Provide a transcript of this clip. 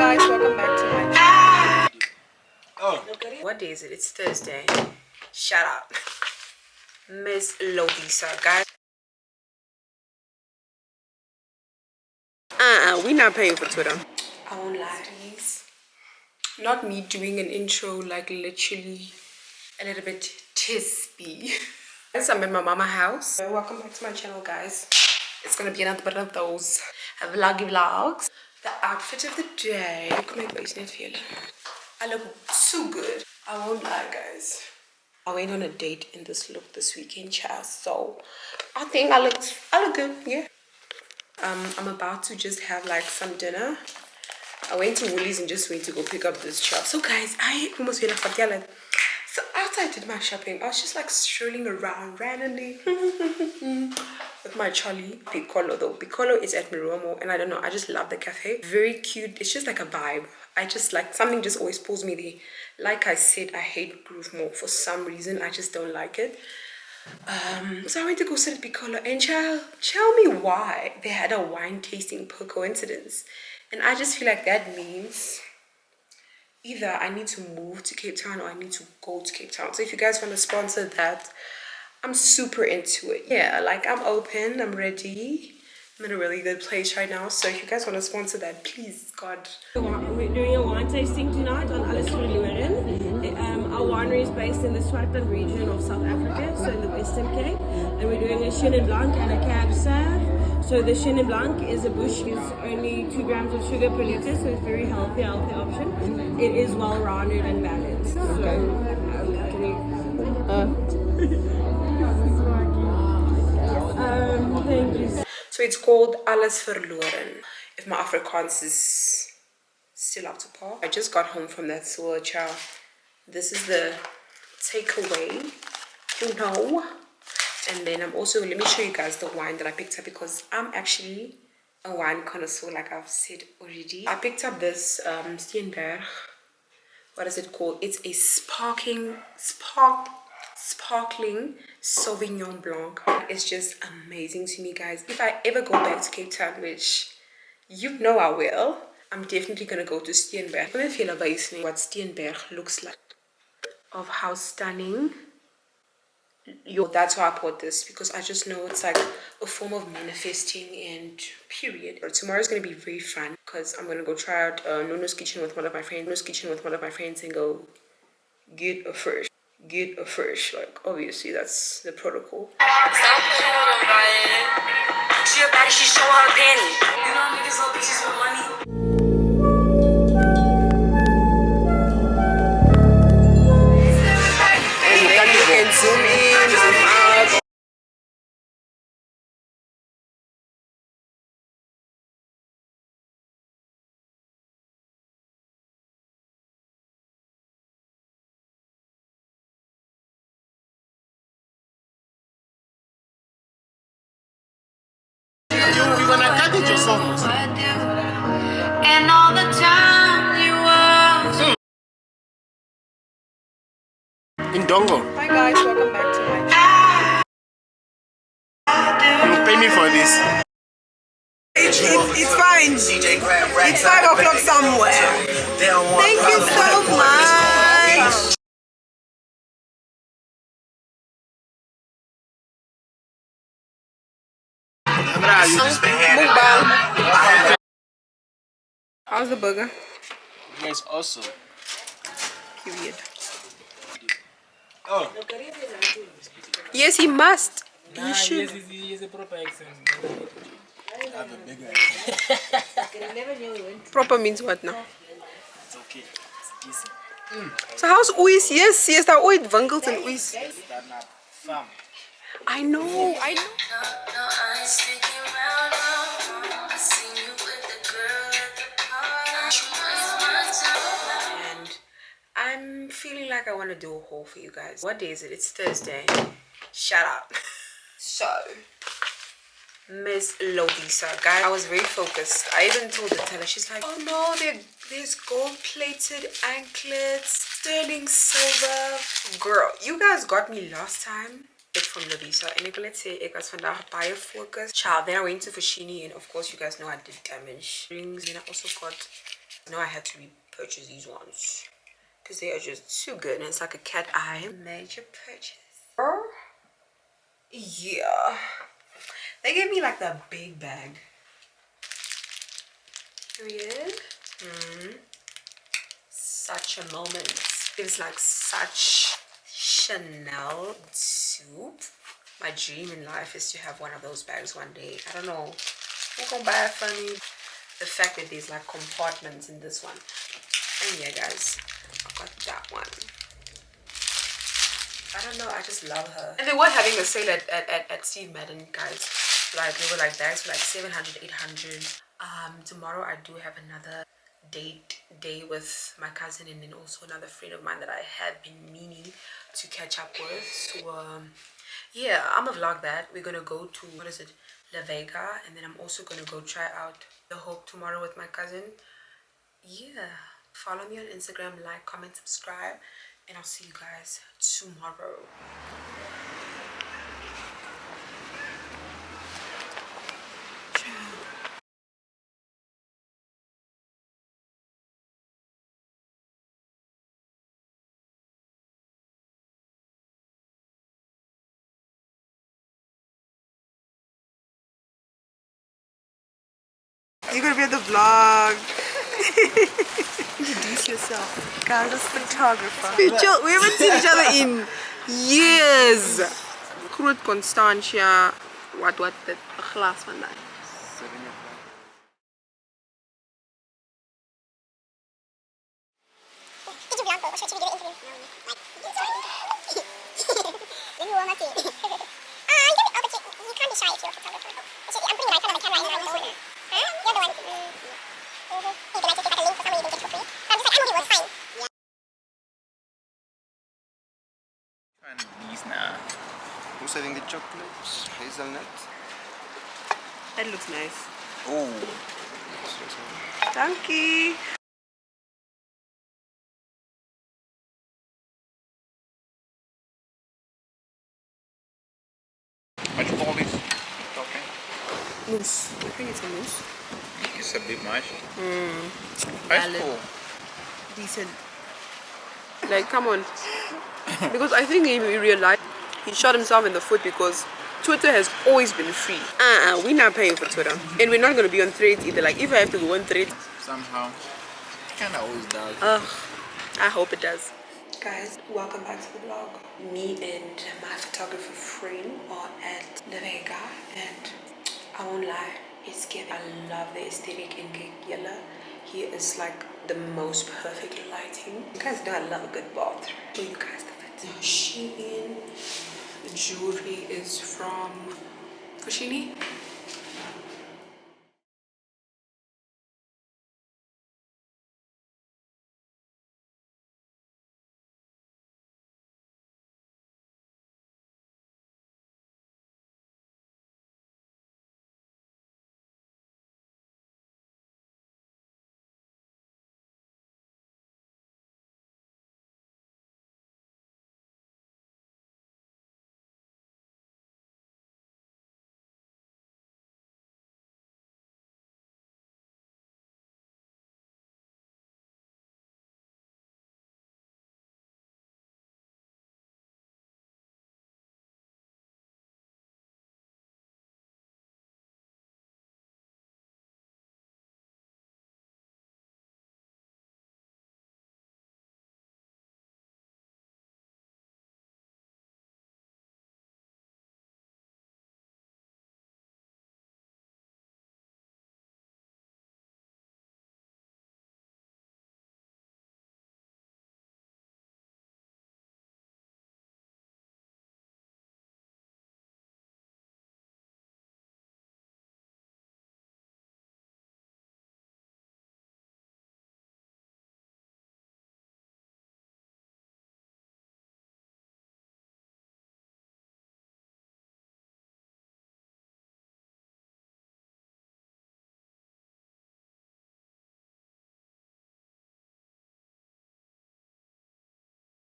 guys, welcome back to my channel. Oh. What day is it? It's Thursday. Shout out Miss LIVEGA, guys. We're not paying for Twitter. I won't lie, please. Not me doing an intro, like literally a little bit tispy. Guys, I'm at my mama's house. So welcome back to my channel, guys. It's gonna be another one of those vloggy vlogs. The outfit of the day. Look at my face net feeling. I look so good. I won't lie, guys. I went on a date in this look this weekend, child. So I think I look good, yeah. I'm about to just have like some dinner. I went to Woolies and just went to go pick up this shop. So guys, I almost feel like yelling. So after I did my shopping, I was just like strolling around randomly with my Charlie. Piccolo though. Piccolo is at Miromo, and I don't know, I just love the cafe. Very cute. It's just like a vibe. I just like, something just always pulls me there. Like I said, I hate Groove Mall for some reason. I just don't like it. So I went to go sit at Piccolo, and tell me why they had a wine tasting per coincidence. And I just feel like that means either I need to move to Cape Town or I need to go to Cape Town. So if you guys want to sponsor that, I'm super into it. Yeah, like I'm open, I'm ready. I'm in a really good place right now. So if you guys want to sponsor that, please, God. We're doing a wine tasting tonight on Alles Verloren. Our winery is based in the Swartland region of South Africa, so in the Western Cape. And we're doing a Chenin Blanc and a Cab Sauv. So the Chenin Blanc is a bush, is only 2 grams of sugar per liter, so it's very healthy option. It is well-rounded and balanced. Okay. Thank you. So it's called Alles Verloren. If my Afrikaans is still up to par. I just got home from that tour, child. This is the takeaway, you know. And then I'm also, let me show you guys the wine that I picked up, because I'm actually a wine connoisseur, like I've said already. I picked up this Steenberg. What is it called? It's a sparkling Sauvignon Blanc. It's just amazing to me, guys. If I ever go back to Cape Town, which you know I will, I'm definitely gonna go to Steenberg. I'm gonna feel amazing what Steenberg looks like, of how stunning. That's why I bought this, because I just know it's like a form of manifesting, and period. Tomorrow's gonna be very fun, because I'm gonna go try out NUNU'S kitchen with one of my friends, and go get a fish. Like, obviously that's the protocol. She a baddie, she show her panty. You know niggas love bitches with money. And you can zoom in, zoom out. You're gonna cut it yourself. And all the time you were In Dongo. Hi guys, welcome back to my channel. You pay me for this. It's fine. It's 5 o'clock somewhere. Thank you so much. How's the burger? Yes, awesome. Period. Oh. Yes, he must. He should. He's a proper accent. I have a bigger accent. Proper means what now? It's okay. It's decent. So how's Uis? Yes, that ooit winkels in Uis. That not fam. I know. No eyes sticking around. I seen you with the girl at the party. And I'm feeling like I want to do a haul for you guys. What day is it? It's Thursday. Shout out. So, Miss LIVEGA, guys, I was very focused. I even told the teller, she's like, oh no, there's gold-plated anklets, sterling silver. Girl, you guys got me last time. It's from LIVEGA. And let's say I was vandaag baie focus. Child, then I went to Fashini, and of course you guys know I did damage rings. And I also got I had to repurchase these ones because they are just too good, and it's like a cat eye. Major purchase. Yeah, they gave me like the big bag. Period. Such a moment. It was like such Chanel soup. My dream in life is to have one of those bags one day. I don't know who can buy it for me. The fact that there's like compartments in this one. And yeah, guys, I got that one. I don't know, I just love her. And they were having a sale at Steve Madden, guys. Like, they were like bags for like 700, 800. Tomorrow I do have another day with my cousin, and then also another friend of mine that I had been meaning to catch up with. So yeah, I'm gonna vlog that. We're gonna go to, what is it, LIVEGA, and then I'm also gonna go try out the Hope tomorrow with my cousin. Yeah, follow me on Instagram, like, comment, subscribe, and I'll see you guys tomorrow. You're gonna be in the vlog. Introduce yourself. Guys, this photographer. We haven't seen each other in years. Groot Constantia. What the glass van that? These now. Who's having the chocolates? Hazelnut? That looks nice. Oh. Thank you. What do you call this? Okay. Mousse. I think it's a mousse. It's a bit much. Valid. That's cool. Decent. Like, come on. Because I think he realized he shot himself in the foot because Twitter has always been free. We're not paying for Twitter. And we're not going to be on Threads either. Like, if I have to go on Threads, Somehow. It kind of always does. I hope it does. Guys, welcome back to the vlog. Me and my photographer friend are at LIVEGA, and I won't lie, it's scary. I love the aesthetic in Gigila. Here is like the most perfect lighting. You guys know I love a good bathroom. Show you guys the fit. Shein. The jewelry is from Fushini.